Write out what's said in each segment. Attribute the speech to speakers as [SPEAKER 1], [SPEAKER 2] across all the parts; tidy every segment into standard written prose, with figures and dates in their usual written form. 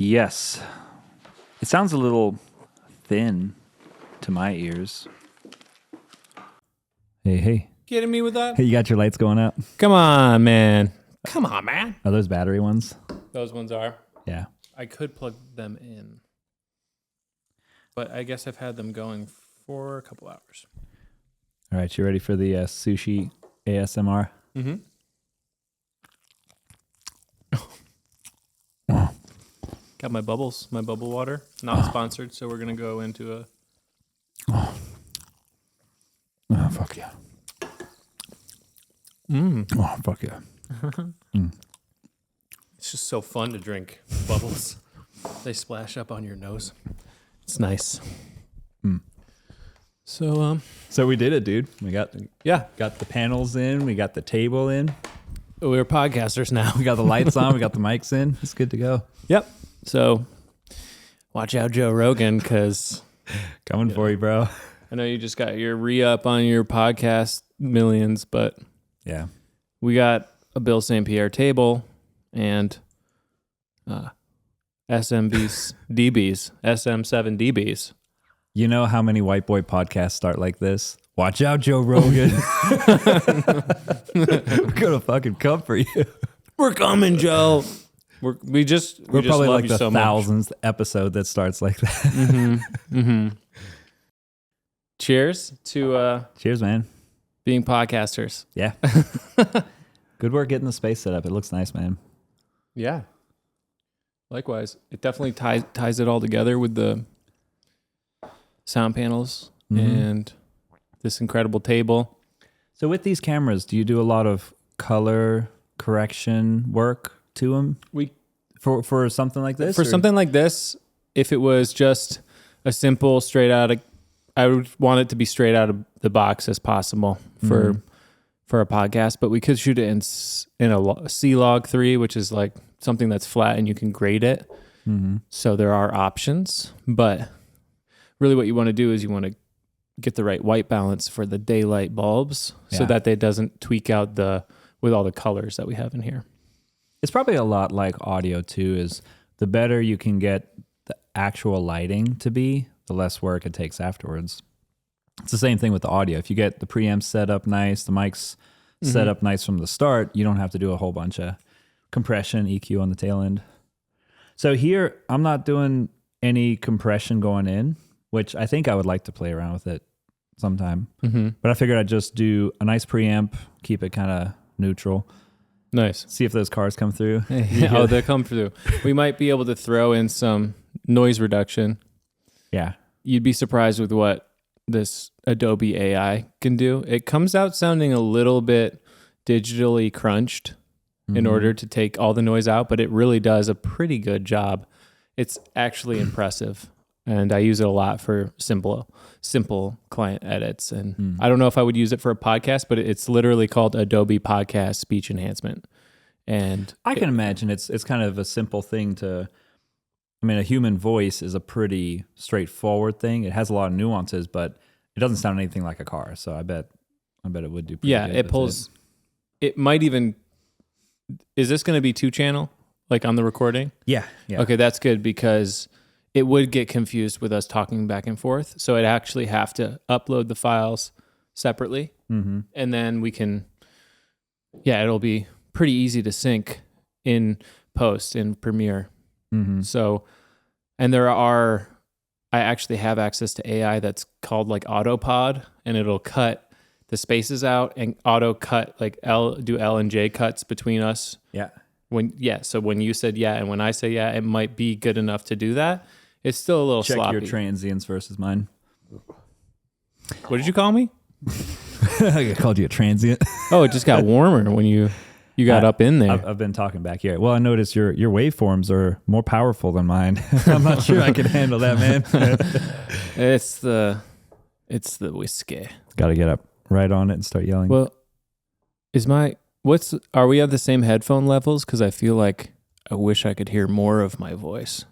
[SPEAKER 1] Yes. It sounds a little thin to my ears. Hey.
[SPEAKER 2] Kidding me with that?
[SPEAKER 1] Hey, you got your lights going up?
[SPEAKER 2] Come on, man. Come on, man.
[SPEAKER 1] Are those battery ones?
[SPEAKER 2] Those ones are.
[SPEAKER 1] Yeah.
[SPEAKER 2] I could plug them in. But I guess I've had them going for a couple hours.
[SPEAKER 1] All right, you ready for the sushi ASMR?
[SPEAKER 2] Mm-hmm. Got my bubbles, my bubble water. Not sponsored, so we're going to go into a...
[SPEAKER 1] Oh, fuck yeah. Oh, fuck yeah.
[SPEAKER 2] It's just so fun to drink bubbles. They splash up on your nose. It's nice. So
[SPEAKER 1] we did it, dude. We got the panels in. We got the table in.
[SPEAKER 2] we're podcasters now.
[SPEAKER 1] We got the lights on. We got the mics in. It's good to go.
[SPEAKER 2] Yep. So watch out, Joe Rogan, because
[SPEAKER 1] Coming for you, bro.
[SPEAKER 2] I know you just got your re-up on your podcast millions, but
[SPEAKER 1] Yeah.
[SPEAKER 2] we got a Bill St. Pierre table and SMBs, DBs, SM7 DBs.
[SPEAKER 1] You know how many white boy podcasts start like this? Watch out, Joe Rogan. We're gonna fucking come for you.
[SPEAKER 2] We're coming, Joe. We just
[SPEAKER 1] probably
[SPEAKER 2] love
[SPEAKER 1] like
[SPEAKER 2] you
[SPEAKER 1] the
[SPEAKER 2] so much.
[SPEAKER 1] 1000th episode that starts like that.
[SPEAKER 2] Cheers to
[SPEAKER 1] Cheers, man.
[SPEAKER 2] being podcasters.
[SPEAKER 1] Yeah. Good work getting the space set up. It looks nice, man.
[SPEAKER 2] Yeah. Likewise, it definitely ties it all together with the sound panels and this incredible table.
[SPEAKER 1] So with these cameras, do you do a lot of color correction work to them? For something like this?
[SPEAKER 2] Something like this, if it was just a simple I would want it to be straight out of the box as possible for a podcast, but we could shoot it in a C-Log 3, which is like something that's flat and you can grade it. So there are options, but really what you want to do is you want to get the right white balance for the daylight bulbs so that they doesn't tweak out with all the colors that we have in here.
[SPEAKER 1] It's probably a lot like audio too, is the better you can get the actual lighting to be, the less work it takes afterwards. It's the same thing with the audio. If you get the preamp set up nice, the mics set up nice from the start, you don't have to do a whole bunch of compression, EQ on the tail end. So here, I'm not doing any compression going in, which I think I would like to play around with it sometime. But I figured I'd just do a nice preamp, keep it kind of neutral.
[SPEAKER 2] Nice.
[SPEAKER 1] See if those cars come through.
[SPEAKER 2] Oh, they come through. We might be able to throw in some noise reduction.
[SPEAKER 1] Yeah.
[SPEAKER 2] You'd be surprised with what this Adobe AI can do. It comes out sounding a little bit digitally crunched in order to take all the noise out, but it really does a pretty good job. It's actually impressive. And I use it a lot for simple client edits. And I don't know if I would use it for a podcast, but it's literally called Adobe Podcast Speech Enhancement. And
[SPEAKER 1] I can imagine it's kind of a simple thing a human voice is a pretty straightforward thing. It has a lot of nuances, but it doesn't sound anything like a car. So I bet it would do pretty good.
[SPEAKER 2] It pulls. It might even. Is this going to be 2-channel, like on the recording?
[SPEAKER 1] Yeah.
[SPEAKER 2] Okay, that's good because it would get confused with us talking back and forth. So I'd actually have to upload the files separately, and then we can. Yeah, it'll be pretty easy to sync in post in Premiere. So, and I actually have access to AI that's called like Autopod, and it'll cut the spaces out and auto cut do L and J cuts between us.
[SPEAKER 1] Yeah.
[SPEAKER 2] So when you said yeah and when I say yeah, it might be good enough to do that. It's still a little
[SPEAKER 1] Check
[SPEAKER 2] sloppy.
[SPEAKER 1] your transients versus mine.
[SPEAKER 2] What did you call me?
[SPEAKER 1] I called you a transient.
[SPEAKER 2] Oh, it just got warmer when you got up in there.
[SPEAKER 1] I've been talking back here. Well, I noticed your waveforms are more powerful than mine. I'm not sure I can handle that, man.
[SPEAKER 2] It's the whiskey.
[SPEAKER 1] Got to get up right on it and start yelling.
[SPEAKER 2] Well, are we at the same headphone levels? Because I feel like I wish I could hear more of my voice.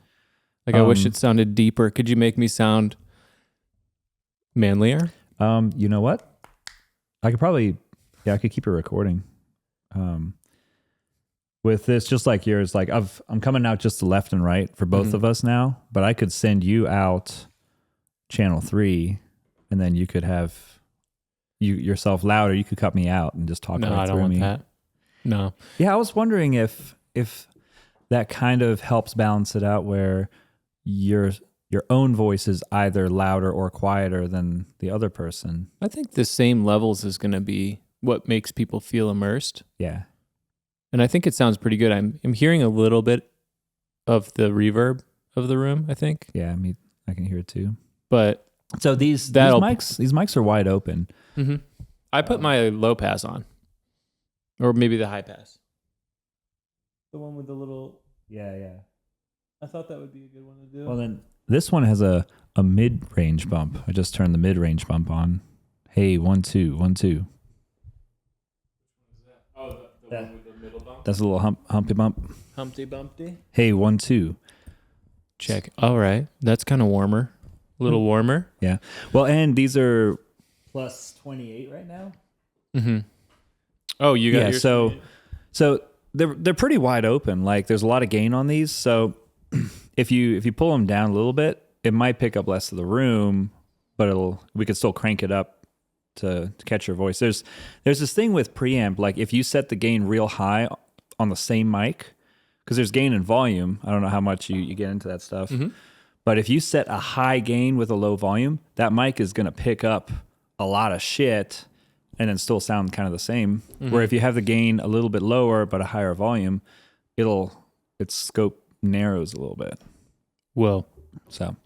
[SPEAKER 2] Like I wish it sounded deeper. Could you make me sound manlier?
[SPEAKER 1] You know what? I could probably, I could keep a recording. with this, just like yours, like I'm coming out just to left and right for both of us now, but I could send you out channel 3 and then you could have yourself louder. You could cut me out and just talk
[SPEAKER 2] No,
[SPEAKER 1] right
[SPEAKER 2] I
[SPEAKER 1] through
[SPEAKER 2] don't want
[SPEAKER 1] me.
[SPEAKER 2] that. No.
[SPEAKER 1] Yeah, I was wondering if that kind of helps balance it out where your own voice is either louder or quieter than the other person.
[SPEAKER 2] I think the same levels is going to be what makes people feel immersed.
[SPEAKER 1] Yeah.
[SPEAKER 2] And I think it sounds pretty good. I'm hearing a little bit of the reverb of the room, I think.
[SPEAKER 1] Yeah, I can hear it too.
[SPEAKER 2] But
[SPEAKER 1] so these mics are wide open.
[SPEAKER 2] Mm-hmm. I put my low pass on. Or maybe the high pass. The one with the little...
[SPEAKER 1] Yeah.
[SPEAKER 2] I thought that would be a good one to do.
[SPEAKER 1] Well, then this one has a mid-range bump. I just turned the mid-range bump on. Hey, 1 2 1 2.
[SPEAKER 2] Oh, the one with the middle bump?
[SPEAKER 1] That's a little humpy bump.
[SPEAKER 2] Humpty Bumpty?
[SPEAKER 1] Hey, 1 2.
[SPEAKER 2] Check. All right. That's kind of warmer. A little warmer.
[SPEAKER 1] Yeah. Well, and these are plus 28 right now.
[SPEAKER 2] Mm-hmm. Oh, you got your...
[SPEAKER 1] So they're pretty wide open. Like there's a lot of gain on these. So if you pull them down a little bit, it might pick up less of the room, but we could still crank it up to catch your voice. There's this thing with preamp, like if you set the gain real high on the same mic, because there's gain and volume. I don't know how much you get into that stuff. Mm-hmm. But if you set a high gain with a low volume, that mic is going to pick up a lot of shit and then still sound kind of the same. Mm-hmm. Where if you have the gain a little bit lower but a higher volume, its scope narrows a little bit.
[SPEAKER 2] Well,
[SPEAKER 1] so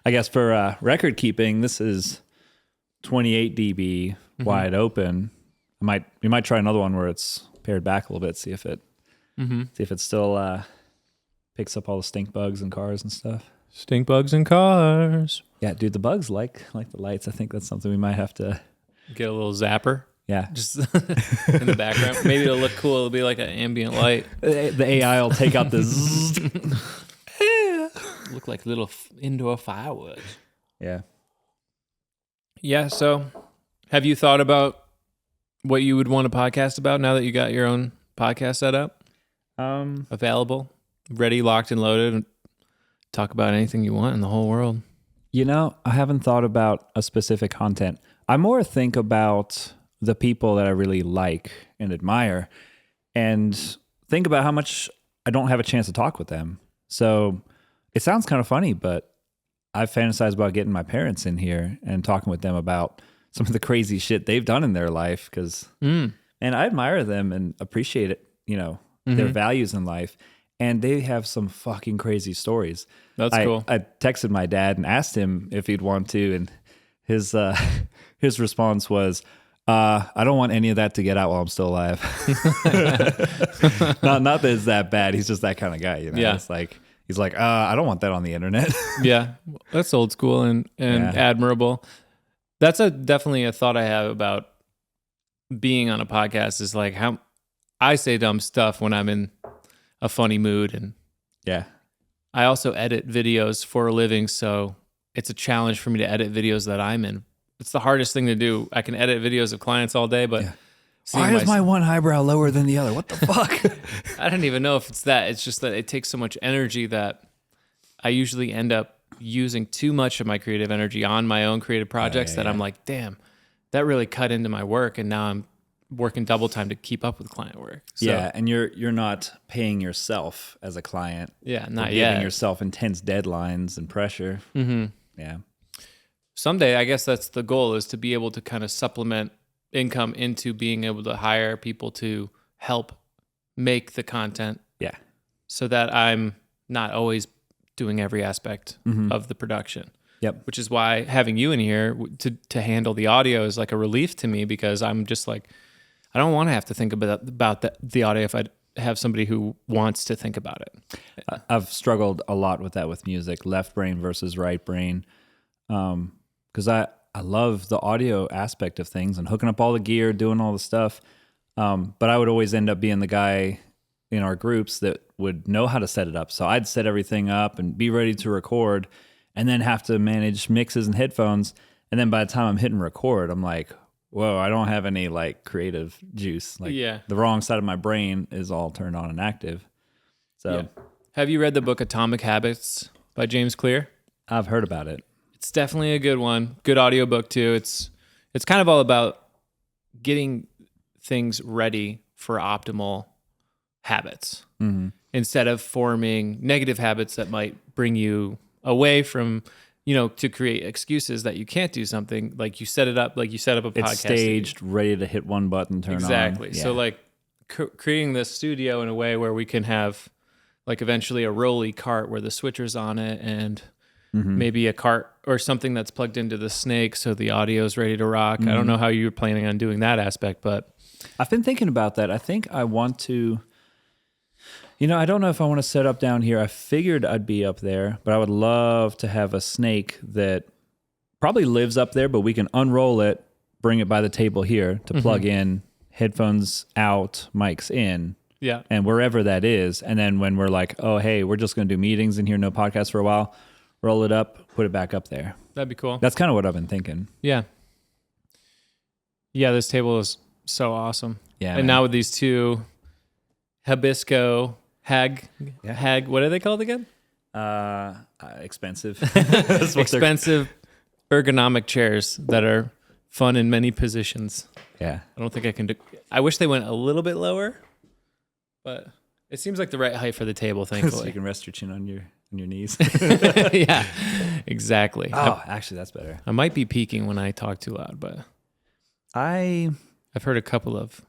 [SPEAKER 1] I guess for record keeping, this is 28 dB wide open. We might try another one where it's pared back a little bit, see if it still picks up all the stink bugs in cars and stuff.
[SPEAKER 2] Stink bugs in cars.
[SPEAKER 1] Yeah, dude, the bugs like the lights. I think that's something we might have to
[SPEAKER 2] get a little zapper.
[SPEAKER 1] Yeah,
[SPEAKER 2] just in the background. Maybe it'll look cool. It'll be like an ambient light.
[SPEAKER 1] The AI will take out this.
[SPEAKER 2] Look like little indoor fireworks.
[SPEAKER 1] Yeah.
[SPEAKER 2] Yeah. So, have you thought about what you would want to podcast about now that you got your own podcast set up? Available, ready, locked, and loaded. Talk about anything you want in the whole world.
[SPEAKER 1] I haven't thought about a specific content. I more think about the people that I really like and admire and think about how much I don't have a chance to talk with them. So it sounds kind of funny, but I've fantasized about getting my parents in here and talking with them about some of the crazy shit they've done in their life because, and I admire them and appreciate it, their values in life. And they have some fucking crazy stories.
[SPEAKER 2] That's cool.
[SPEAKER 1] I texted my dad and asked him if he'd want to, and his response was, I don't want any of that to get out while I'm still alive. Not that it's that bad. He's just that kind of guy, Yeah. It's like he's like, I don't want that on the internet.
[SPEAKER 2] Yeah, that's old school and admirable. That's definitely a thought I have about being on a podcast. Is like how I say dumb stuff when I'm in a funny mood, and
[SPEAKER 1] yeah,
[SPEAKER 2] I also edit videos for a living, so it's a challenge for me to edit videos that I'm in. It's the hardest thing to do. I can edit videos of clients all day, but
[SPEAKER 1] why is my one eyebrow lower than the other? What the fuck?
[SPEAKER 2] I don't even know if it's that. It's just that it takes so much energy that I usually end up using too much of my creative energy on my own creative projects that I'm like, damn, that really cut into my work, and now I'm working double time to keep up with client work. So,
[SPEAKER 1] yeah, and you're not paying yourself as a client.
[SPEAKER 2] Yeah, not
[SPEAKER 1] yet. Giving
[SPEAKER 2] yet.
[SPEAKER 1] yourself intense deadlines and pressure.
[SPEAKER 2] Mm-hmm.
[SPEAKER 1] Yeah.
[SPEAKER 2] Someday, I guess that's the goal, is to be able to kind of supplement income into being able to hire people to help make the content.
[SPEAKER 1] Yeah.
[SPEAKER 2] So that I'm not always doing every aspect of the production.
[SPEAKER 1] Yep.
[SPEAKER 2] Which is why having you in here to handle the audio is like a relief to me, because I'm just like, I don't want to have to think about the audio if I have somebody who wants to think about it.
[SPEAKER 1] I've struggled a lot with that with music, left brain versus right brain. Because I love the audio aspect of things and hooking up all the gear, doing all the stuff. But I would always end up being the guy in our groups that would know how to set it up. So I'd set everything up and be ready to record and then have to manage mixes and headphones. And then by the time I'm hitting record, I'm like, whoa, I don't have any like creative juice. Like the wrong side of my brain is all turned on and active. So
[SPEAKER 2] have you read the book Atomic Habits by James Clear?
[SPEAKER 1] I've heard about it.
[SPEAKER 2] It's definitely a good one. Good audiobook too. It's kind of all about getting things ready for optimal habits instead of forming negative habits that might bring you away from, to create excuses that you can't do something. Like you set up a podcast.
[SPEAKER 1] It's staged, ready to hit one button, turn on.
[SPEAKER 2] Exactly. So like creating this studio in a way where we can have like eventually a rolly cart where the switcher's on it and maybe a cart or something that's plugged into the Snake so the audio is ready to rock. I don't know how you're planning on doing that aspect, but
[SPEAKER 1] I've been thinking about that. I think I want to, I don't know if I want to set up down here. I figured I'd be up there, but I would love to have a Snake that probably lives up there, but we can unroll it, bring it by the table here to plug in, headphones out, mics in.
[SPEAKER 2] Yeah.
[SPEAKER 1] And wherever that is. And then when we're like, oh, hey, we're just going to do meetings in here, no podcast for a while, roll it up, put it back up there.
[SPEAKER 2] That'd be cool.
[SPEAKER 1] That's kind of what I've been thinking.
[SPEAKER 2] Yeah. Yeah, this table is so awesome.
[SPEAKER 1] Yeah.
[SPEAKER 2] And now with these two Hibisco Hag, what are they called again?
[SPEAKER 1] Expensive.
[SPEAKER 2] Expensive ergonomic chairs that are fun in many positions.
[SPEAKER 1] Yeah.
[SPEAKER 2] I don't think I can do. I wish they went a little bit lower, but it seems like the right height for the table, thankfully.
[SPEAKER 1] So you can rest your chin on your knees.
[SPEAKER 2] Yeah, exactly.
[SPEAKER 1] Oh, actually, that's better.
[SPEAKER 2] I might be peaking when I talk too loud, but I've heard a couple of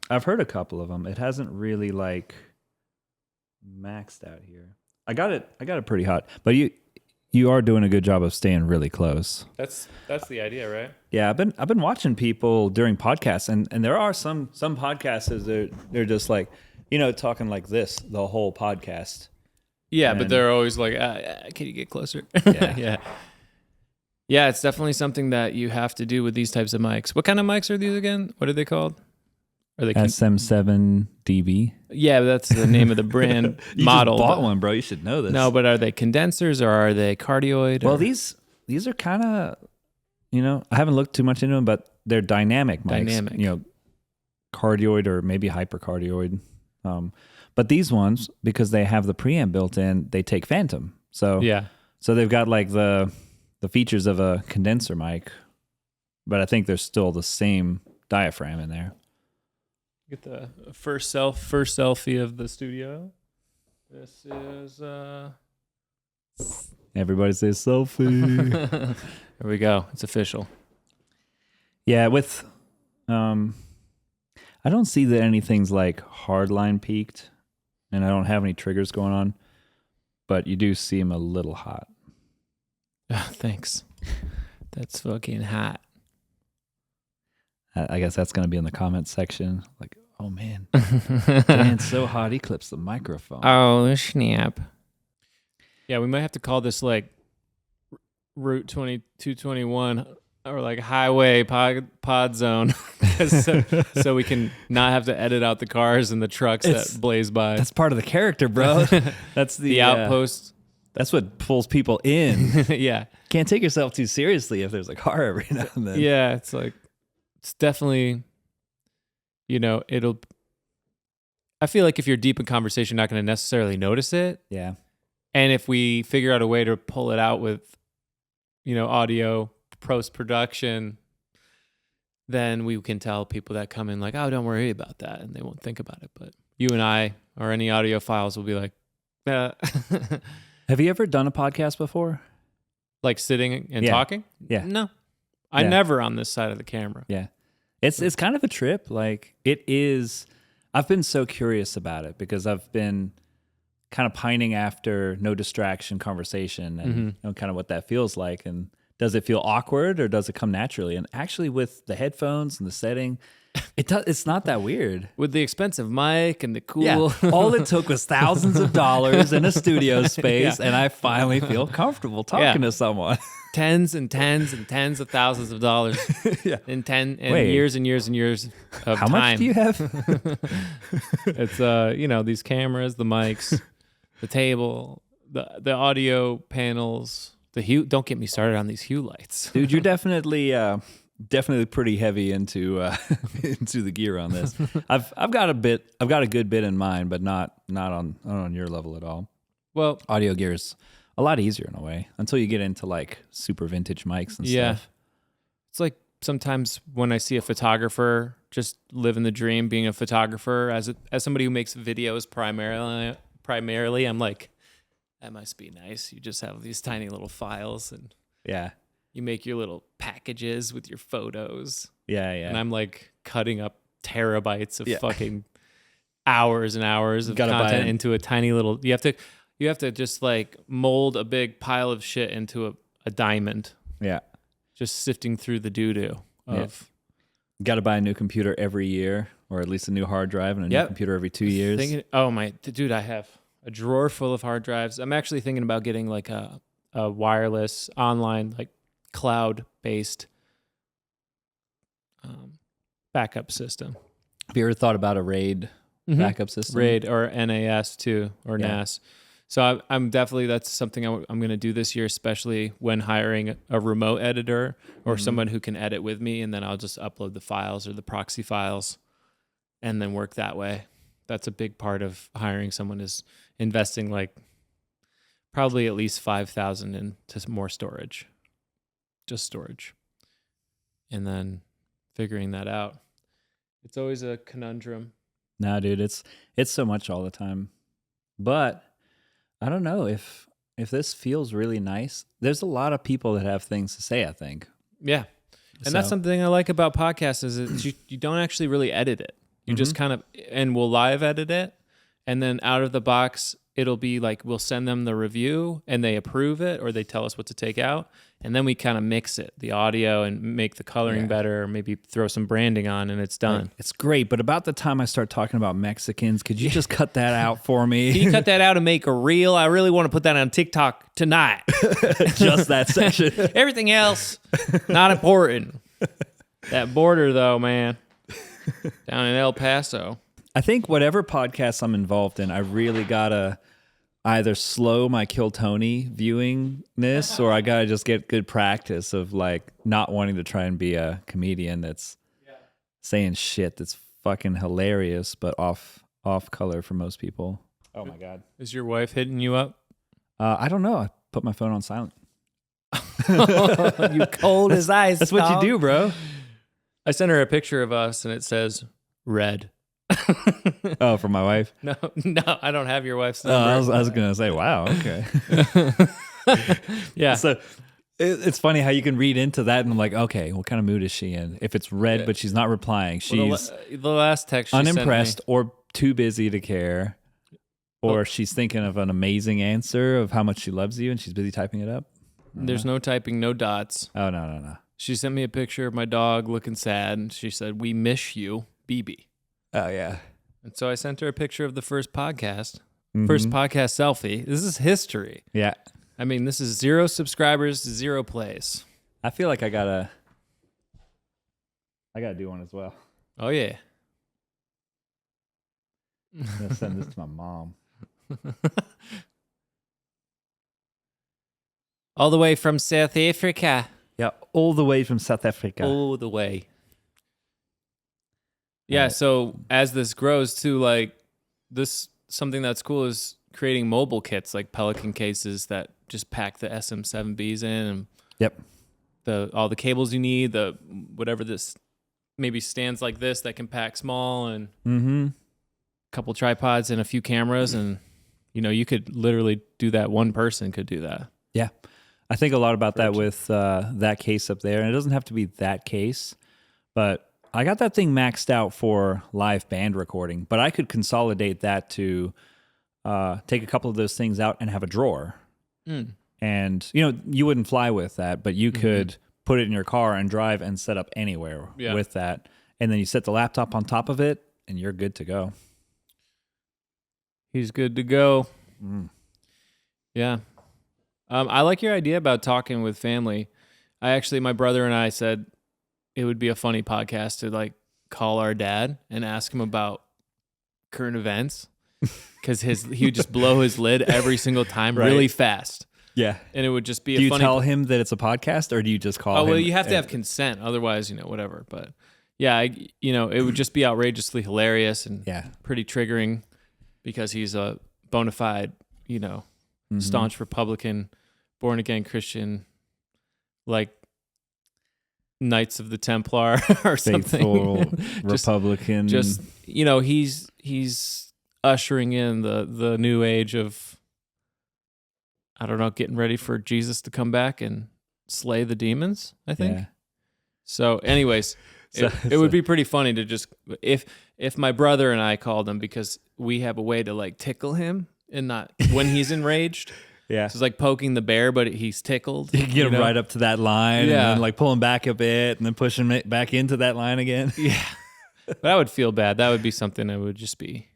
[SPEAKER 1] them. It hasn't really like maxed out here. I got it pretty hot, but you are doing a good job of staying really close.
[SPEAKER 2] That's the idea, right?
[SPEAKER 1] Yeah, I've been watching people during podcasts, and there are some podcasters they're just like, talking like this the whole podcast.
[SPEAKER 2] Yeah, but they're always like, can you get closer? Yeah. Yeah, it's definitely something that you have to do with these types of mics. What kind of mics are these again? What are they called? Are they
[SPEAKER 1] SM7DB?
[SPEAKER 2] Yeah, that's the name of the brand model.
[SPEAKER 1] You just bought one, bro. You should know this.
[SPEAKER 2] No, but are they condensers or are they cardioid?
[SPEAKER 1] Well, these are kind of, I haven't looked too much into them, but they're dynamic mics. Cardioid or maybe hypercardioid. But these ones, because they have the preamp built in, they take phantom. So they've got like the features of a condenser mic, but I think there's still the same diaphragm in there.
[SPEAKER 2] Get the first selfie of the studio. This is
[SPEAKER 1] everybody says selfie.
[SPEAKER 2] There we go. It's official.
[SPEAKER 1] Yeah, with I don't see that anything's like hardline peaked, and I don't have any triggers going on, but you do see them a little hot.
[SPEAKER 2] Oh, thanks. That's fucking hot.
[SPEAKER 1] I guess that's going to be in the comments section. Like, oh man, Dan's so hot he clips the microphone.
[SPEAKER 2] Oh snap! Yeah, we might have to call this like Route 2221 or like Highway Pod Zone, so we can not have to edit out the cars and the trucks that blaze by.
[SPEAKER 1] That's part of the character, bro. That's the
[SPEAKER 2] Outpost.
[SPEAKER 1] That's what pulls people in.
[SPEAKER 2] Yeah,
[SPEAKER 1] can't take yourself too seriously if there's a car every now and then.
[SPEAKER 2] Yeah, it's like. It's definitely, I feel like if you're deep in conversation, you're not going to necessarily notice it.
[SPEAKER 1] Yeah.
[SPEAKER 2] And if we figure out a way to pull it out with, audio post-production, then we can tell people that come in like, oh, don't worry about that. And they won't think about it. But you and I or any audio files will be like,
[SPEAKER 1] Have you ever done a podcast before?
[SPEAKER 2] Like sitting and talking?
[SPEAKER 1] Yeah.
[SPEAKER 2] No. I never on this side of the camera.
[SPEAKER 1] Yeah. It's kind of a trip. Like it is. I've been so curious about it because I've been kind of pining after no distraction conversation and kind of what that feels like. And does it feel awkward or does it come naturally? And actually with the headphones and the setting, it's not that weird.
[SPEAKER 2] With the expensive mic and the cool.
[SPEAKER 1] Yeah. All it took was thousands of dollars in a studio space and I finally feel comfortable talking to someone.
[SPEAKER 2] Tens and tens and tens of thousands of dollars in years and years and years of
[SPEAKER 1] How
[SPEAKER 2] time.
[SPEAKER 1] much do you have?
[SPEAKER 2] It's these cameras, the mics, the table, the audio panels, the hue. Don't get me started on these hue lights.
[SPEAKER 1] Dude, you're definitely definitely pretty heavy into into the gear on this. I've got a good bit in mind, but not on your level at all.
[SPEAKER 2] Well,
[SPEAKER 1] Audio gear is a lot easier in a way until you get into like super vintage mics and stuff.
[SPEAKER 2] It's like sometimes when I see a photographer just living the dream, being a photographer as somebody who makes videos primarily, I'm like, that must be nice. You just have these tiny little files and
[SPEAKER 1] Yeah.
[SPEAKER 2] you make your little packages with your photos.
[SPEAKER 1] Yeah.
[SPEAKER 2] And I'm like cutting up terabytes of fucking hours and hours of content into a tiny little. You have to just like mold a big pile of shit into a diamond.
[SPEAKER 1] Yeah.
[SPEAKER 2] Just sifting through the doo-doo of.
[SPEAKER 1] Got to buy a new computer every year, or at least a new hard drive and a new computer every 2 years.
[SPEAKER 2] Dude, I have a drawer full of hard drives. I'm actually thinking about getting like a wireless online, like cloud-based backup system.
[SPEAKER 1] Have you ever thought about a RAID backup system?
[SPEAKER 2] RAID or NAS too, or NAS. So I'm definitely, that's something I'm going to do this year, especially when hiring a remote editor or someone who can edit with me, and then I'll just upload the files or the proxy files and then work that way. That's a big part of hiring someone, is investing like probably at least $5,000 into more storage, just storage, and then figuring that out. It's always a conundrum.
[SPEAKER 1] Nah, dude, it's so much all the time, but I don't know if this feels really nice. There's a lot of people that have things to say, I think.
[SPEAKER 2] Yeah. And that's something I like about podcasts, is that you don't actually really edit it. You just kind of, and we'll live edit it. And then out of the box, it'll be like, we'll send them the review and they approve it, or they tell us what to take out. And then we kind of mix it, the audio, and make the coloring better, or maybe throw some branding on, and it's done.
[SPEAKER 1] Right. It's great. But about the time I start talking about Mexicans, could you just cut that out for me?
[SPEAKER 2] Can you cut that out and make a reel? I really want to put that on TikTok tonight.
[SPEAKER 1] Just that section.
[SPEAKER 2] Everything else, not important. That border, though, man, down in El Paso.
[SPEAKER 1] I think whatever podcasts I'm involved in, I really gotta either slow my Kill Tony viewingness, or I gotta just get good practice of like not wanting to try and be a comedian that's saying shit that's fucking hilarious but off color for most people. Oh my God.
[SPEAKER 2] Is your wife hitting you up?
[SPEAKER 1] I don't know. I put my phone on silent.
[SPEAKER 2] You cold as ice.
[SPEAKER 1] That's what you do, bro.
[SPEAKER 2] I sent her a picture of us and it says red.
[SPEAKER 1] Oh, for my wife?
[SPEAKER 2] No, I don't have your wife's number.
[SPEAKER 1] I was gonna say, wow, okay.
[SPEAKER 2] Yeah.
[SPEAKER 1] So it's funny how you can read into that, and I'm like, okay, what kind of mood is she in? If it's red, but she's not replying, she's
[SPEAKER 2] the last text she
[SPEAKER 1] unimpressed
[SPEAKER 2] sent me,
[SPEAKER 1] or too busy to care, or she's thinking of an amazing answer of how much she loves you, and she's busy typing it up.
[SPEAKER 2] There's no typing, no dots.
[SPEAKER 1] Oh, no.
[SPEAKER 2] She sent me a picture of my dog looking sad, and she said, "We miss you, BB."
[SPEAKER 1] Oh, yeah.
[SPEAKER 2] And so I sent her a picture of the first podcast selfie. This is history.
[SPEAKER 1] Yeah.
[SPEAKER 2] I mean, this is 0 subscribers, 0 plays.
[SPEAKER 1] I feel like I gotta do one as well.
[SPEAKER 2] Oh, yeah.
[SPEAKER 1] I'm gonna send this to my mom.
[SPEAKER 2] All the way from South Africa.
[SPEAKER 1] Yeah, all the way from South Africa.
[SPEAKER 2] All the way. Yeah, so as this grows too, like this, something that's cool is creating mobile kits, like Pelican cases that just pack the SM7Bs in, and all the cables you need, the whatever this maybe stands like this that can pack small, and a couple tripods and a few cameras, and you could literally do that. One person could do that.
[SPEAKER 1] Yeah. I think a lot about that with that case up there, and it doesn't have to be that case, but I got that thing maxed out for live band recording, but I could consolidate that to take a couple of those things out and have a drawer. And, you wouldn't fly with that, but you could put it in your car and drive and set up anywhere with that. And then you set the laptop on top of it and you're good to go.
[SPEAKER 2] He's good to go. Yeah. I like your idea about talking with family. My brother and I said, it would be a funny podcast to like call our dad and ask him about current events, because he would just blow his lid every single time really fast.
[SPEAKER 1] Yeah.
[SPEAKER 2] And it would just be
[SPEAKER 1] Do you
[SPEAKER 2] funny.
[SPEAKER 1] tell him that it's a podcast, or do you just call him?
[SPEAKER 2] Oh, well, you have to have consent. Otherwise, whatever. But yeah, it would just be outrageously hilarious and pretty triggering because he's a bona fide, staunch Republican, born again Christian, like Knights of the Templar or something.
[SPEAKER 1] Republican.
[SPEAKER 2] Just he's ushering in the new age of, I don't know, getting ready for Jesus to come back and slay the demons, I think.
[SPEAKER 1] Yeah.
[SPEAKER 2] So anyways, it would be pretty funny to just, if my brother and I called him, because we have a way to like tickle him and not when he's enraged.
[SPEAKER 1] Yeah. So
[SPEAKER 2] it's like poking the bear, but he's tickled.
[SPEAKER 1] You get him right up to that line and then like pull him back a bit and then push him back into that line again.
[SPEAKER 2] Yeah. But that would feel bad. That would be something that would just be,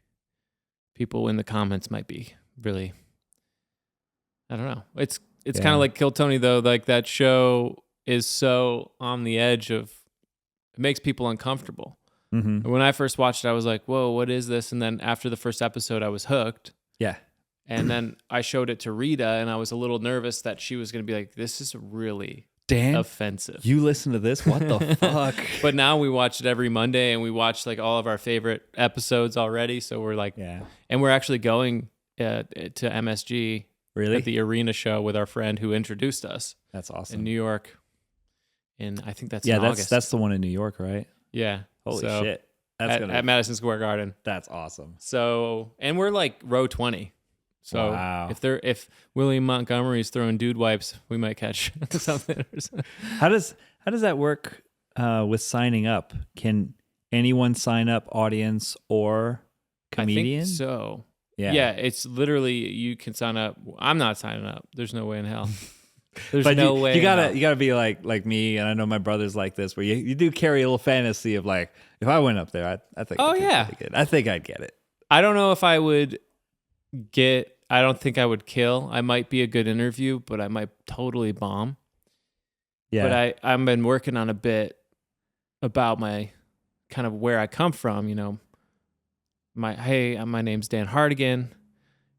[SPEAKER 2] people in the comments might be really, I don't know. It's kind of like Kill Tony though. Like that show is so on the edge of, it makes people uncomfortable. Mm-hmm. When I first watched it, I was like, whoa, what is this? And then after the first episode, I was hooked.
[SPEAKER 1] Yeah.
[SPEAKER 2] And then I showed it to Rita, and I was a little nervous that she was going to be like, this is really offensive.
[SPEAKER 1] You listen to this? What the fuck?
[SPEAKER 2] But now we watch it every Monday, and we watch like all of our favorite episodes already. So we're like, and we're actually going to MSG at the arena show with our friend who introduced us.
[SPEAKER 1] That's awesome.
[SPEAKER 2] In New York. And I think that's in August.
[SPEAKER 1] That's the one in New York, right?
[SPEAKER 2] Yeah.
[SPEAKER 1] Holy shit. That's
[SPEAKER 2] at Madison Square Garden.
[SPEAKER 1] That's awesome.
[SPEAKER 2] So, and we're like row 20. So if William Montgomery's throwing dude wipes, we might catch something.
[SPEAKER 1] How does that work with signing up? Can anyone sign up, audience or comedian?
[SPEAKER 2] I think so. Yeah, it's literally, you can sign up. I'm not signing up. There's no way in hell. There's no way.
[SPEAKER 1] You gotta be like me, and I know my brother's like this, where you do carry a little fantasy of like, if I went up there, I think. Oh yeah, I think I'd get it.
[SPEAKER 2] I don't know if I would get. I don't think I would kill. I might be a good interview, but I might totally bomb. Yeah. But I've been working on a bit about my kind of where I come from. My name's Dan Hartigan.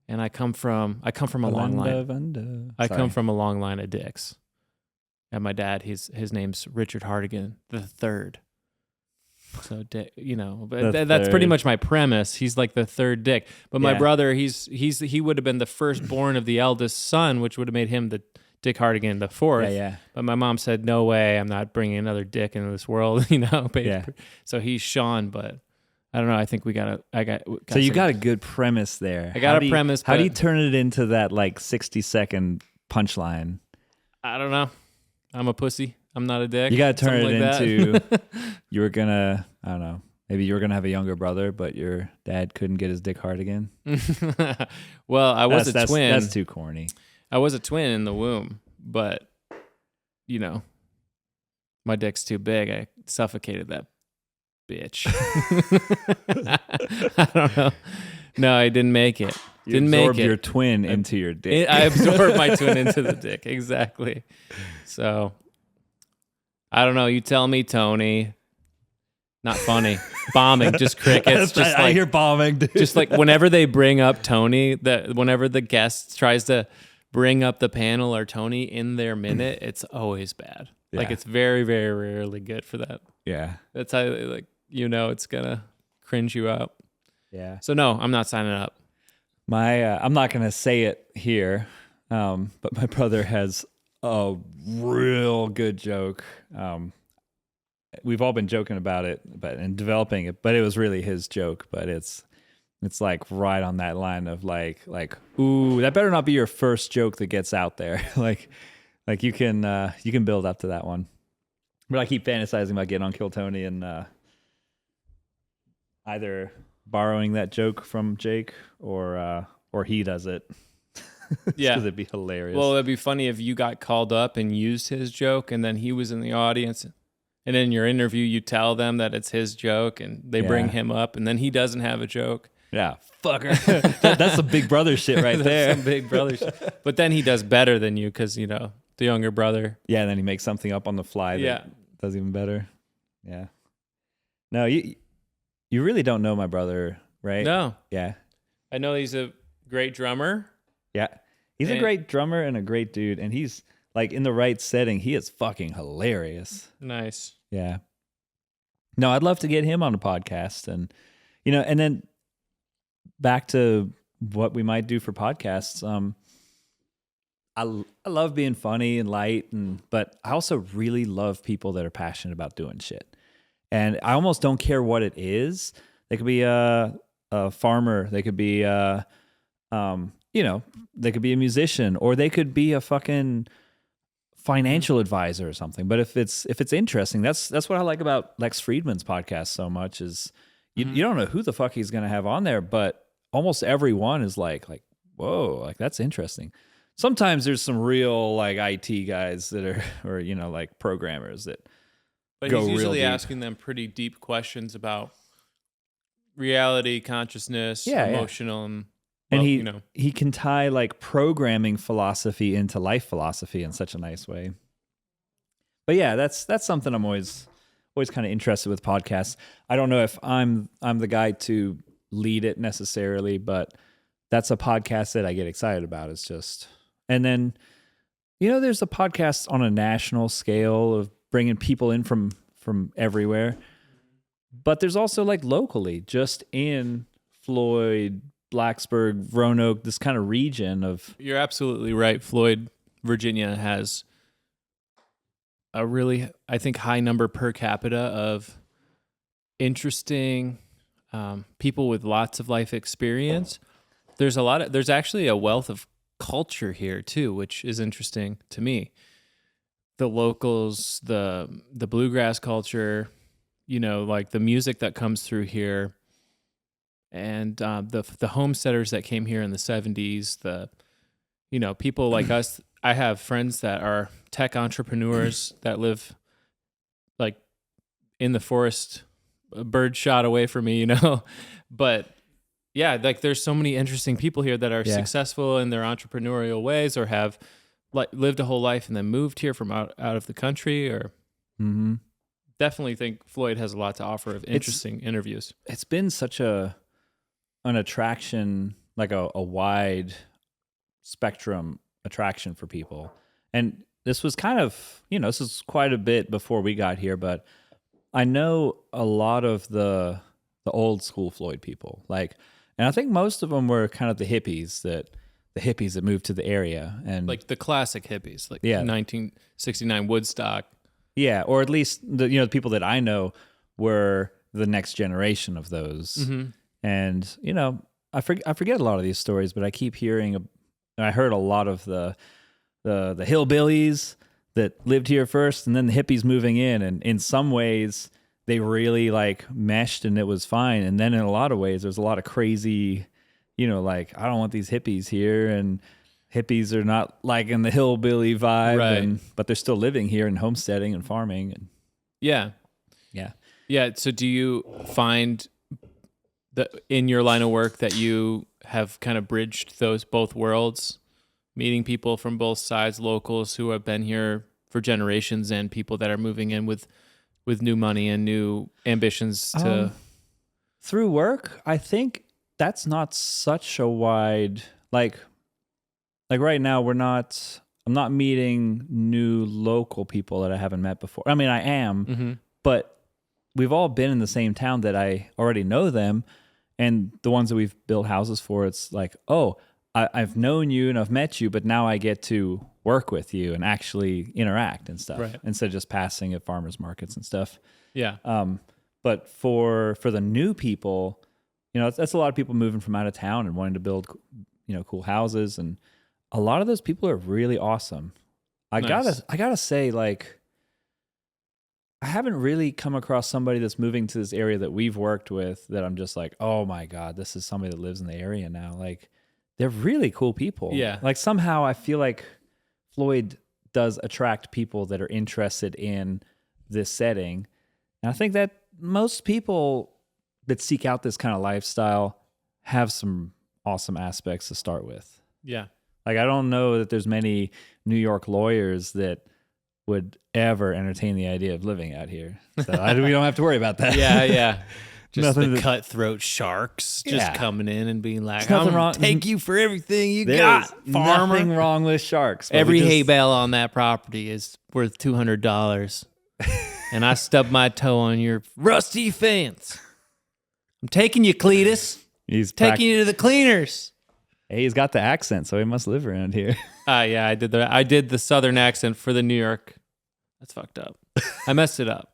[SPEAKER 2] And I come from a long line. I come from a long line of dicks. And my dad, his name's Richard Hartigan the third. So but that's pretty much my premise. He's like the third dick. But my brother, he would have been the firstborn of the eldest son, which would have made him the Dick Hartigan the fourth. Yeah. But my mom said, "No way, I'm not bringing another dick into this world." So he's Sean, but. I don't know. I think
[SPEAKER 1] So you got a good premise there.
[SPEAKER 2] I got a premise.
[SPEAKER 1] How do you turn it into that like 60-second punchline?
[SPEAKER 2] I don't know. I'm a pussy. I'm not a dick.
[SPEAKER 1] You got to turn it into you were gonna. I don't know. Maybe you were gonna have a younger brother, but your dad couldn't get his dick hard again.
[SPEAKER 2] Well, I was a twin.
[SPEAKER 1] That's too corny.
[SPEAKER 2] I was a twin in the womb, but my dick's too big. I suffocated that bitch. I don't know. No, I didn't make it.
[SPEAKER 1] You absorbed your twin into your dick.
[SPEAKER 2] I absorbed my twin into the dick. Exactly. So, I don't know. You tell me, Tony. Not funny. Bombing, just crickets.
[SPEAKER 1] I hear bombing, dude.
[SPEAKER 2] Just like whenever they bring up Tony, whenever the guest tries to bring up the panel or Tony in their minute, it's always bad. Yeah. Like it's very, very rarely good for that.
[SPEAKER 1] Yeah.
[SPEAKER 2] That's how it's gonna cringe you out.
[SPEAKER 1] Yeah.
[SPEAKER 2] So no, I'm not signing up.
[SPEAKER 1] I'm not gonna say it here, but my brother has a real good joke. We've all been joking about it, and developing it, but it was really his joke. But it's like right on that line of like, ooh, that better not be your first joke that gets out there. like you can build up to that one. But I keep fantasizing about getting on Kill Tony and either borrowing that joke from Jake or he does it.
[SPEAKER 2] Yeah,
[SPEAKER 1] because it'd be hilarious.
[SPEAKER 2] Well, it'd be funny if you got called up and used his joke, and then he was in the audience, and in your interview you tell them that it's his joke, and they bring him up, and then he doesn't have a joke.
[SPEAKER 1] Yeah, fucker. That's some Big Brother shit right there.
[SPEAKER 2] That's some Big Brother shit. But then he does better than you because the younger brother.
[SPEAKER 1] Yeah, and then he makes something up on the fly that does even better. Yeah. No, you really don't know my brother, right?
[SPEAKER 2] No.
[SPEAKER 1] Yeah.
[SPEAKER 2] I know he's a great drummer.
[SPEAKER 1] Yeah. He's a great drummer and a great dude, and he's like in the right setting. He is fucking hilarious.
[SPEAKER 2] Nice.
[SPEAKER 1] Yeah. No, I'd love to get him on a podcast, and and then back to what we might do for podcasts. I love being funny and light, but I also really love people that are passionate about doing shit. And I almost don't care what it is. They could be a farmer. They could be they could be a musician, or they could be a fucking financial advisor or something. But if it's interesting, that's what I like about Lex Friedman's podcast so much is you don't know who the fuck he's gonna have on there, but almost every one is like whoa, like that's interesting. Sometimes there's some real like IT guys that are, or like programmers that.
[SPEAKER 2] But he's usually asking them pretty deep questions about reality, consciousness, emotional, and
[SPEAKER 1] he can tie like programming philosophy into life philosophy in such a nice way. But yeah, that's something I'm always kind of interested with podcasts. I don't know if I'm the guy to lead it necessarily, but that's a podcast that I get excited about. It's just, and then there's a podcast on a national scale of bringing people in from everywhere, but there's also like locally, just in Floyd, Blacksburg, Roanoke, this kind of region of.
[SPEAKER 2] You're absolutely right. Floyd, Virginia has a really, I think, high number per capita of interesting people with lots of life experience. There's actually a wealth of culture here too, which is interesting to me. The locals, the bluegrass culture, like the music that comes through here, and the homesteaders that came here in the 70s, people like us. I have friends that are tech entrepreneurs that live like in the forest, a bird shot away from me, but yeah, like there's so many interesting people here that are successful in their entrepreneurial ways, or have like lived a whole life and then moved here from out of the country, or definitely think Floyd has a lot to offer of interesting interviews.
[SPEAKER 1] It's been such an attraction, like a wide spectrum attraction for people. And this was kind of, this is quite a bit before we got here, but I know a lot of the old school Floyd people, and I think most of them were kind of the hippies that moved to the area, and
[SPEAKER 2] like the classic hippies, like 1969 Woodstock.
[SPEAKER 1] Yeah, or at least the people that I know were the next generation of those. Mm-hmm. And I forget a lot of these stories, but I keep hearing. I heard a lot of the hillbillies that lived here first, and then the hippies moving in, and in some ways they really like meshed and it was fine. And then in a lot of ways, there's a lot of crazy, like I don't want these hippies here, and hippies are not like in the hillbilly vibe,
[SPEAKER 2] right.
[SPEAKER 1] But they're still living here and homesteading and farming. And
[SPEAKER 2] yeah. So do you find that in your line of work that you have kind of bridged those both worlds, meeting people from both sides, locals who have been here for generations and people that are moving in with new money and new ambitions to
[SPEAKER 1] through work? I think that's not such a wide like right now I'm not meeting new local people that I haven't met before. I mean, I am, but we've all been in the same town that I already know them, and the ones that we've built houses for, it's like, oh, I've known you and I've met you, but now I get to work with you and actually interact and stuff,
[SPEAKER 2] right,
[SPEAKER 1] instead of just passing at farmers markets and stuff.
[SPEAKER 2] Yeah.
[SPEAKER 1] But for the new people, that's a lot of people moving from out of town and wanting to build, cool houses, and a lot of those people are really awesome. I gotta say, like, I haven't really come across somebody that's moving to this area that we've worked with that I'm just like, oh my God, this is somebody that lives in the area now. Like, they're really cool people.
[SPEAKER 2] Yeah.
[SPEAKER 1] Like somehow I feel like Floyd does attract people that are interested in this setting. And I think that most people that seek out this kind of lifestyle have some awesome aspects to start with.
[SPEAKER 2] Yeah.
[SPEAKER 1] Like, I don't know that there's many New York lawyers that would ever entertain the idea of living out here. So we don't have to worry about that.
[SPEAKER 2] Yeah. Just the cutthroat sharks just coming in and being like,
[SPEAKER 1] nothing
[SPEAKER 2] I'm
[SPEAKER 1] wrong.
[SPEAKER 2] take you for everything you got, farmer.
[SPEAKER 1] Nothing wrong with sharks.
[SPEAKER 2] Every hay bale on that property is worth $200. And I stubbed my toe on your rusty fence. I'm taking you, Cletus.
[SPEAKER 1] He's
[SPEAKER 2] taking you to the cleaners.
[SPEAKER 1] Hey, he's got the accent, so he must live around here.
[SPEAKER 2] Yeah, I did the southern accent for the New York. That's fucked up. I messed it up.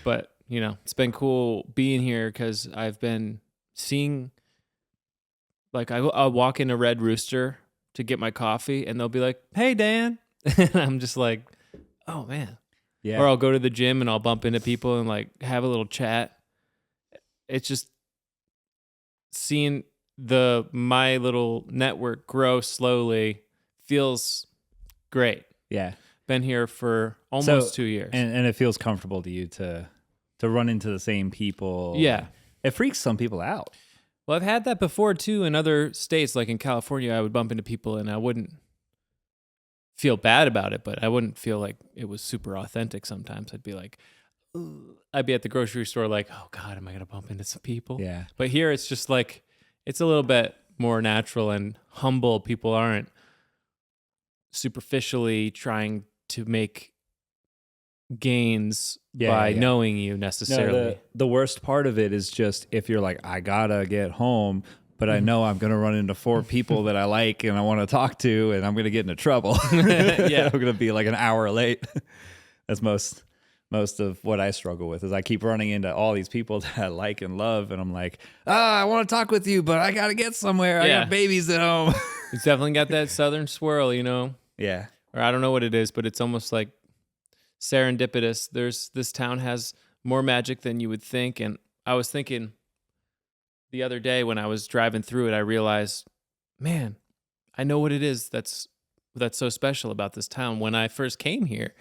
[SPEAKER 2] But, you know, it's been cool being here because I've been seeing, like, I'll walk in a Red Rooster to get my coffee, and they'll be like, hey, Dan. And I'm just like, oh, man. Yeah. Or I'll go to the gym, and I'll bump into people and, like, have a little chat. It's just seeing my little network grow slowly feels great.
[SPEAKER 1] Yeah.
[SPEAKER 2] Been here for almost 2 years.
[SPEAKER 1] And it feels comfortable to you to run into the same people.
[SPEAKER 2] Yeah.
[SPEAKER 1] It freaks some people out.
[SPEAKER 2] Well, I've had that before too in other states. Like in California, I would bump into people and I wouldn't feel bad about it, but I wouldn't feel like it was super authentic sometimes. I'd be like, ooh. I'd be at the grocery store like, oh God, am I going to bump into some people?
[SPEAKER 1] Yeah.
[SPEAKER 2] But here it's just like, it's a little bit more natural and humble. People aren't superficially trying to make gains by knowing you necessarily.
[SPEAKER 1] No, the worst part of it is just if you're like, I gotta get home, but I know I'm gonna run into 4 people that I like and I want to talk to, and I'm gonna get into trouble.
[SPEAKER 2] Yeah,
[SPEAKER 1] I'm gonna be like an hour late. That's most of what I struggle with is I keep running into all these people that I like and love, and I'm like, I want to talk with you, but I gotta get somewhere. I got babies at home.
[SPEAKER 2] It's definitely got that southern swirl, you know.
[SPEAKER 1] Yeah.
[SPEAKER 2] Or I don't know what it is, but it's almost like serendipitous. This town has more magic than you would think. And I was thinking the other day when I was driving through it, I realized, man, I know what it is that's so special about this town. When I first came here,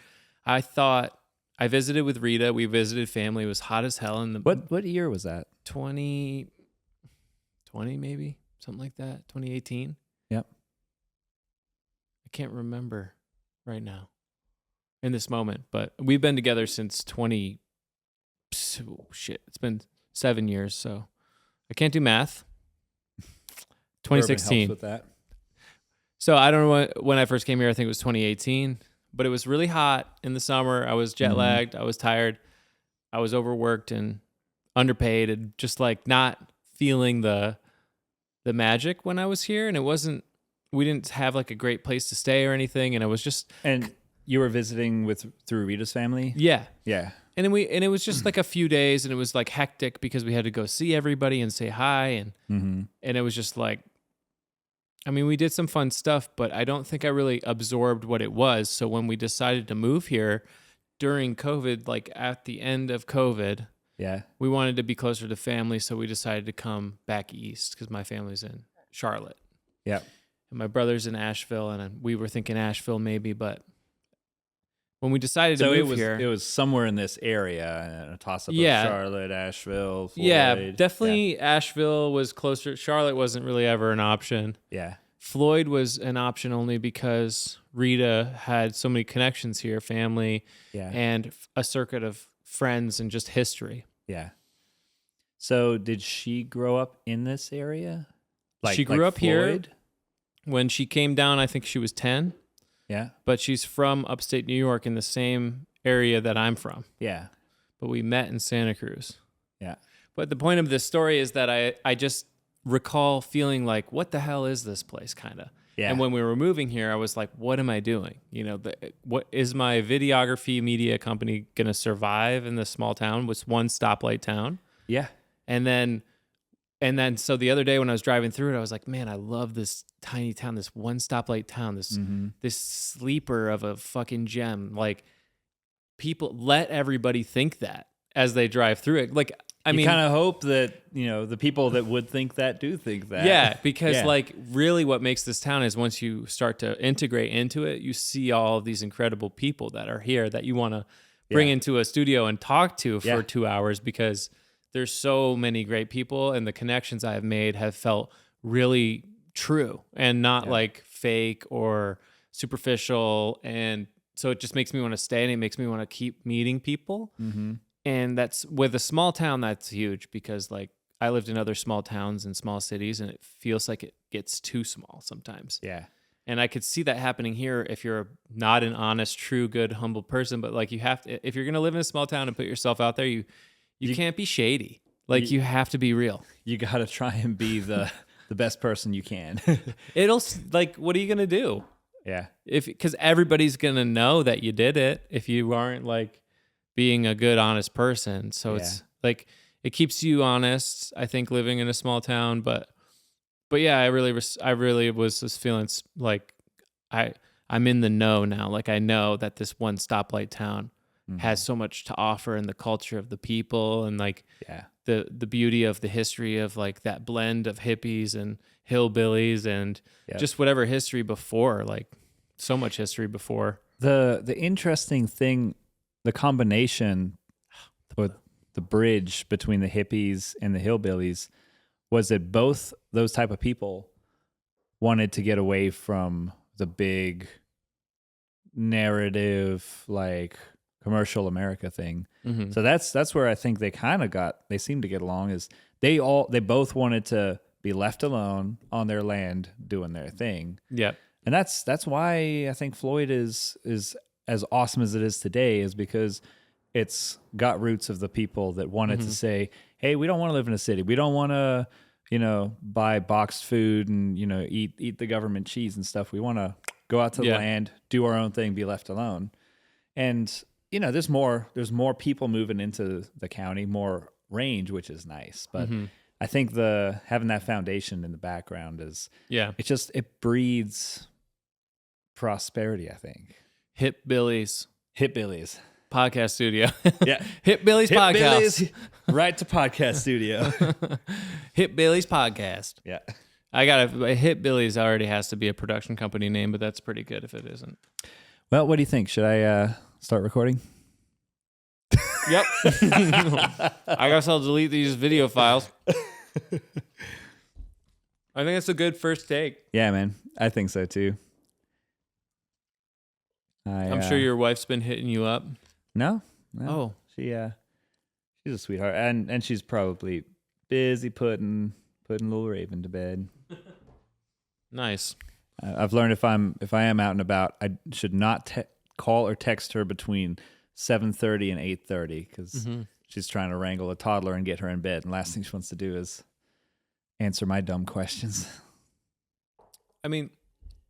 [SPEAKER 2] I thought I visited with Rita. We visited family. It was hot as hell.
[SPEAKER 1] What year was that?
[SPEAKER 2] 2020 maybe, something like that. 2018.
[SPEAKER 1] Yep.
[SPEAKER 2] I can't remember right now in this moment, but we've been together since it's been 7 years, so I can't do math. 2016.
[SPEAKER 1] With that.
[SPEAKER 2] So I don't know when I first came here. I think it was 2018, but it was really hot in the summer. I was jet lagged. I was tired. I was overworked and underpaid and just like not feeling the magic when I was here. And we didn't have like a great place to stay or anything. And it was just,
[SPEAKER 1] and you were visiting through Rita's family?
[SPEAKER 2] Yeah.
[SPEAKER 1] Yeah.
[SPEAKER 2] And it was just like a few days, and it was like hectic because we had to go see everybody and say hi. And it was just like, I mean, we did some fun stuff, but I don't think I really absorbed what it was. So when we decided to move here during COVID, like at the end of COVID, we wanted to be closer to family. So we decided to come back east because my family's in Charlotte.
[SPEAKER 1] Yeah.
[SPEAKER 2] And my brother's in Asheville, and we were thinking Asheville maybe, but when we decided to move here,
[SPEAKER 1] it was somewhere in this area, a toss up of Charlotte, Asheville, Floyd.
[SPEAKER 2] Yeah, definitely Asheville was closer. Charlotte wasn't really ever an option.
[SPEAKER 1] Yeah.
[SPEAKER 2] Floyd was an option only because Rita had so many connections here, family, and a circuit of friends and just history.
[SPEAKER 1] Yeah. So did she grow up in this area?
[SPEAKER 2] She grew up Floyd? Here. When she came down, I think she was 10.
[SPEAKER 1] Yeah.
[SPEAKER 2] But she's from upstate New York in the same area that I'm from.
[SPEAKER 1] Yeah.
[SPEAKER 2] But we met in Santa Cruz.
[SPEAKER 1] Yeah.
[SPEAKER 2] But the point of this story is that I just recall feeling like, what the hell is this place, kind of? Yeah. And when we were moving here, I was like, what am I doing? You know, what is my videography media company going to survive in this small town with one stoplight town?
[SPEAKER 1] Yeah.
[SPEAKER 2] And then so the other day when I was driving through it, I was like, man, I love this tiny town, this one stoplight town, this sleeper of a fucking gem. Like, people, let everybody think that as they drive through it. Like, I mean,
[SPEAKER 1] kind of hope that, you know, the people that would think that do think that.
[SPEAKER 2] Yeah, because like really what makes this town is once you start to integrate into it, you see all of these incredible people that are here that you want to bring into a studio and talk to for 2 hours, because there's so many great people, and the connections I have made have felt really true and not like fake or superficial. And so it just makes me want to stay, and it makes me want to keep meeting people. And that's with a small town, that's huge because like I lived in other small towns and small cities and it feels like it gets too small sometimes.
[SPEAKER 1] Yeah.
[SPEAKER 2] And I could see that happening here if you're not an honest, true, good, humble person. But like you have to, if you're going to live in a small town and put yourself out there, you can't be shady. Like you have to be real.
[SPEAKER 1] You got to try and be the best person you can.
[SPEAKER 2] It'll like, what are you going to do?
[SPEAKER 1] Yeah.
[SPEAKER 2] Because everybody's going to know that you did it if you aren't like being a good, honest person. So it's like, it keeps you honest, I think, living in a small town, but yeah, I really was just feeling like I'm in the know now. Like I know that this one stoplight town has so much to offer, and the culture of the people, and like the beauty of the history of like that blend of hippies and hillbillies and just whatever history before, like so much history before.
[SPEAKER 1] The interesting thing, the combination with the bridge between the hippies and the hillbillies was that both those type of people wanted to get away from the big narrative, like commercial America thing. Mm-hmm. So that's where I think they seem to get along, is they both wanted to be left alone on their land doing their thing.
[SPEAKER 2] Yeah.
[SPEAKER 1] And that's why I think Floyd is as awesome as it is today, is because it's got roots of the people that wanted to say, hey, we don't want to live in a city. We don't want to, buy boxed food and, eat the government cheese and stuff. We want to go out to the land, do our own thing, be left alone. And, there's more people moving into the county, more range, which is nice. But I think having that foundation in the background it breeds prosperity, I think.
[SPEAKER 2] Hip Billy's podcast studio.
[SPEAKER 1] Yeah.
[SPEAKER 2] Hip Billy's podcast. Billy's,
[SPEAKER 1] right to podcast studio.
[SPEAKER 2] Hip Billy's podcast.
[SPEAKER 1] Yeah.
[SPEAKER 2] Hip Billy's already has to be a production company name, but that's pretty good if it isn't.
[SPEAKER 1] Well, what do you think? Should I start recording?
[SPEAKER 2] Yep. I guess I'll delete these video files. I think it's a good first take.
[SPEAKER 1] Yeah, man. I think so too.
[SPEAKER 2] I'm sure your wife's been hitting you up.
[SPEAKER 1] No.
[SPEAKER 2] Oh.
[SPEAKER 1] She's a sweetheart, and she's probably busy putting little Raven to bed.
[SPEAKER 2] Nice.
[SPEAKER 1] I've learned if I am out and about, I should not call or text her between 7:30 and 8:30 because she's trying to wrangle a toddler and get her in bed, and last thing she wants to do is answer my dumb questions.
[SPEAKER 2] I mean,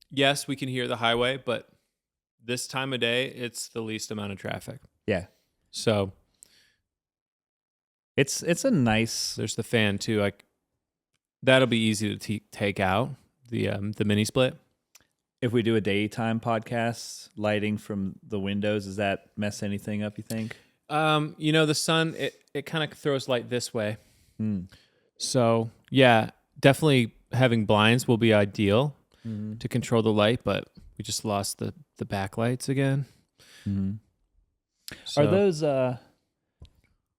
[SPEAKER 2] yes, we can hear the highway, but this time of day, it's the least amount of traffic.
[SPEAKER 1] Yeah.
[SPEAKER 2] So
[SPEAKER 1] it's a nice.
[SPEAKER 2] There's the fan too. Like that'll be easy to take out the mini split.
[SPEAKER 1] If we do a daytime podcast, lighting from the windows, does that mess anything up, you think?
[SPEAKER 2] The sun it kind of throws light this way. So yeah, definitely having blinds will be ideal to control the light, but we just lost the backlights again. So,
[SPEAKER 1] are those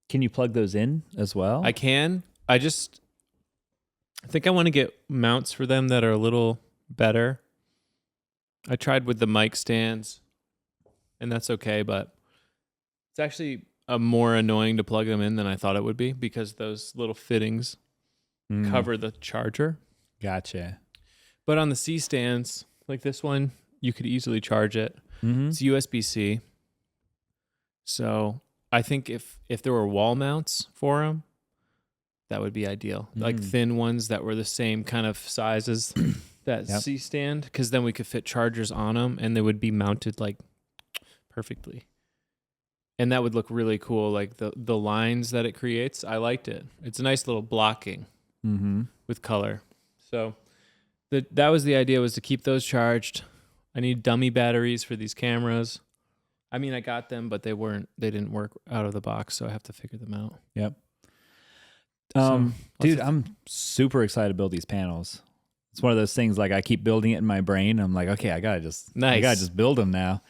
[SPEAKER 1] can you plug those in as well?
[SPEAKER 2] I can. I think I want to get mounts for them that are a little better. I tried with the mic stands and that's okay, but it's actually more annoying to plug them in than I thought it would be because those little fittings cover the charger.
[SPEAKER 1] Gotcha.
[SPEAKER 2] But on the C stands, like this one, you could easily charge it. It's USB-C. So I think if there were wall mounts for them, that would be ideal. Like thin ones that were the same kind of size as that C stand, because then we could fit chargers on them and they would be mounted like perfectly. And that would look really cool. Like the lines that it creates, I liked it. It's a nice little blocking with color. So that was the idea, was to keep those charged. I need dummy batteries for these cameras. I mean, I got them, but they didn't work out of the box, so I have to figure them out.
[SPEAKER 1] Yep. Dude, I'm super excited to build these panels. It's one of those things, like I keep building it in my brain. I'm like, okay, I gotta just build them now.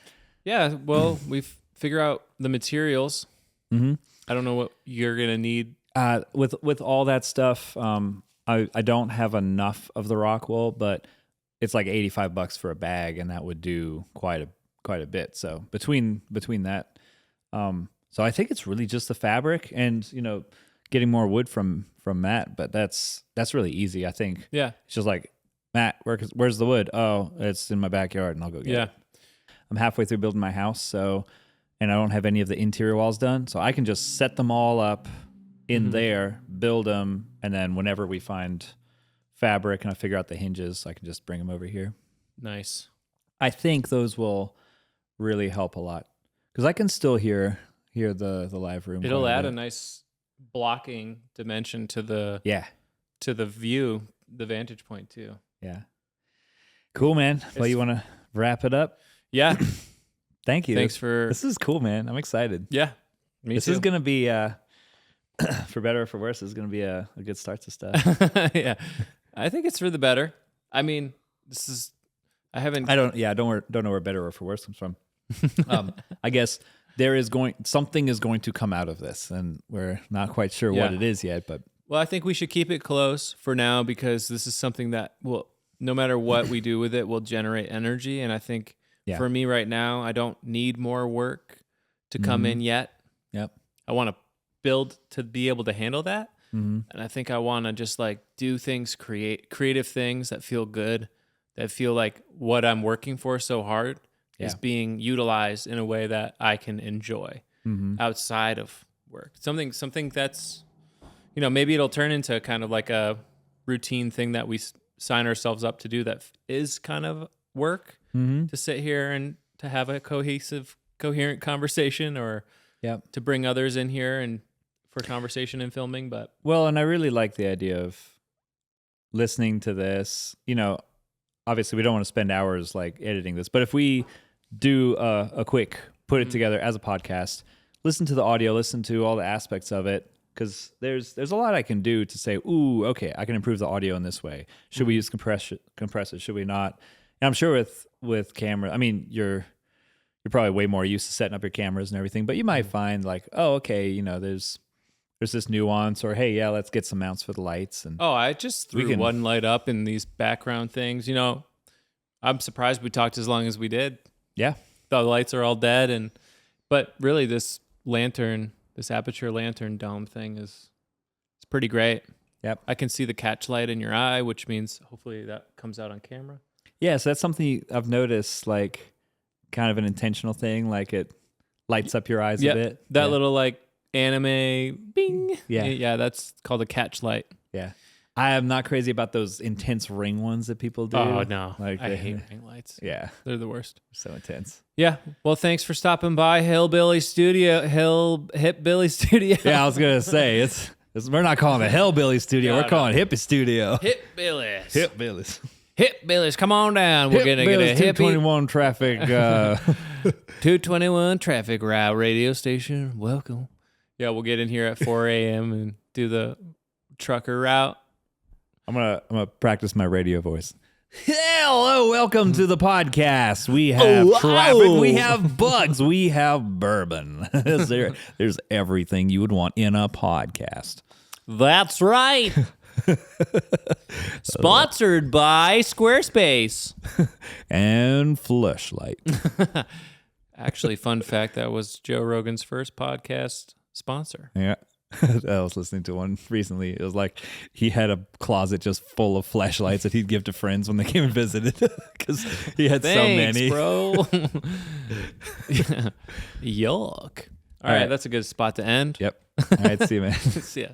[SPEAKER 2] Yeah, well, we've figured out the materials. I don't know what you're gonna need.
[SPEAKER 1] With all that stuff, I don't have enough of the rock wool, but it's like $85 for a bag, and that would do quite a bit. So between that, so So I think it's really just the fabric and, getting more wood from Matt, but that's really easy. I think
[SPEAKER 2] Yeah.
[SPEAKER 1] it's just like, Matt, where's the wood? Oh, it's in my backyard, and I'll go get it. I'm halfway through building my house, and I don't have any of the interior walls done, so I can just set them all up in there, build them, and then whenever we find fabric and I figure out the hinges, I can just bring them over here.
[SPEAKER 2] Nice.
[SPEAKER 1] I think those will really help a lot because I can still hear the live room.
[SPEAKER 2] It'll add a nice blocking dimension to the view, the vantage point too.
[SPEAKER 1] Yeah. Cool, man. Well, you want to wrap it up?
[SPEAKER 2] Yeah.
[SPEAKER 1] Thank you.
[SPEAKER 2] This
[SPEAKER 1] is cool, man. I'm excited.
[SPEAKER 2] Yeah. Me
[SPEAKER 1] this
[SPEAKER 2] too.
[SPEAKER 1] is going to be, for better or for worse, this is going to be a good start to stuff.
[SPEAKER 2] Yeah. I think it's for the better. I mean,
[SPEAKER 1] I don't know where better or for worse comes from. I guess something is going to come out of this, and we're not quite sure what it is yet, but.
[SPEAKER 2] Well, I think we should keep it close for now because this is something that will, no matter what we do with it, will generate energy. And I think for me right now, I don't need more work to come in yet.
[SPEAKER 1] Yep.
[SPEAKER 2] I want to build to be able to handle that.
[SPEAKER 1] Mm-hmm.
[SPEAKER 2] And I think I want to just like do things, creative things that feel good, that feel like what I'm working for so hard is being utilized in a way that I can enjoy outside of work. Something that's, maybe it'll turn into kind of like a routine thing that we sign ourselves up to do that is kind of work to sit here and to have a coherent conversation or to bring others in here and for conversation and filming.
[SPEAKER 1] And I really like the idea of listening to this. Obviously we don't want to spend hours like editing this, but if we do a quick put it together as a podcast, listen to the audio, listen to all the aspects of it. Because there's a lot I can do to say, ooh, okay, I can improve the audio in this way. Should we use compressors? Should we not? And I'm sure with camera, I mean, you're probably way more used to setting up your cameras and everything, but you might find like, oh, okay, there's this nuance, or hey, yeah, let's get some mounts for the lights. And
[SPEAKER 2] I just threw one light up in these background things. I'm surprised we talked as long as we did.
[SPEAKER 1] Yeah,
[SPEAKER 2] the lights are all dead, but really this aperture lantern dome thing it's pretty great.
[SPEAKER 1] Yep.
[SPEAKER 2] I can see the catch light in your eye, which means hopefully that comes out on camera.
[SPEAKER 1] Yeah, so that's something I've noticed, like kind of an intentional thing, like it lights up your eyes a bit.
[SPEAKER 2] That little like anime bing.
[SPEAKER 1] Yeah,
[SPEAKER 2] that's called a catch light.
[SPEAKER 1] Yeah. I am not crazy about those intense ring ones that people do.
[SPEAKER 2] Oh, no.
[SPEAKER 1] Like
[SPEAKER 2] I hate ring lights.
[SPEAKER 1] Yeah.
[SPEAKER 2] They're the worst.
[SPEAKER 1] So intense.
[SPEAKER 2] Yeah. Well, thanks for stopping by Hip Billy Studio.
[SPEAKER 1] Yeah, I was going to say, we're not calling it Hillbilly Studio. We're calling it Hippie Studio.
[SPEAKER 2] Hip Billy's.
[SPEAKER 1] Hip Billy's.
[SPEAKER 2] Hip Billy's, come on down. We're going to get a hippie.
[SPEAKER 1] 221 traffic.
[SPEAKER 2] 221 traffic route radio station. Welcome. Yeah, we'll get in here at 4 a.m. and do the trucker route.
[SPEAKER 1] I'm gonna practice my radio voice. Hello, welcome to the podcast. We have traffic, we have bugs, we have bourbon. There's everything you would want in a podcast.
[SPEAKER 2] That's right. Sponsored by Squarespace
[SPEAKER 1] and Fleshlight.
[SPEAKER 2] Actually, fun fact, that was Joe Rogan's first podcast sponsor.
[SPEAKER 1] Yeah. I was listening to one recently. It was like he had a closet just full of flashlights that he'd give to friends when they came and visited because he had so many.
[SPEAKER 2] Bro. Yuck. All right, that's a good spot to end.
[SPEAKER 1] Yep. All right, see you, man.
[SPEAKER 2] See ya.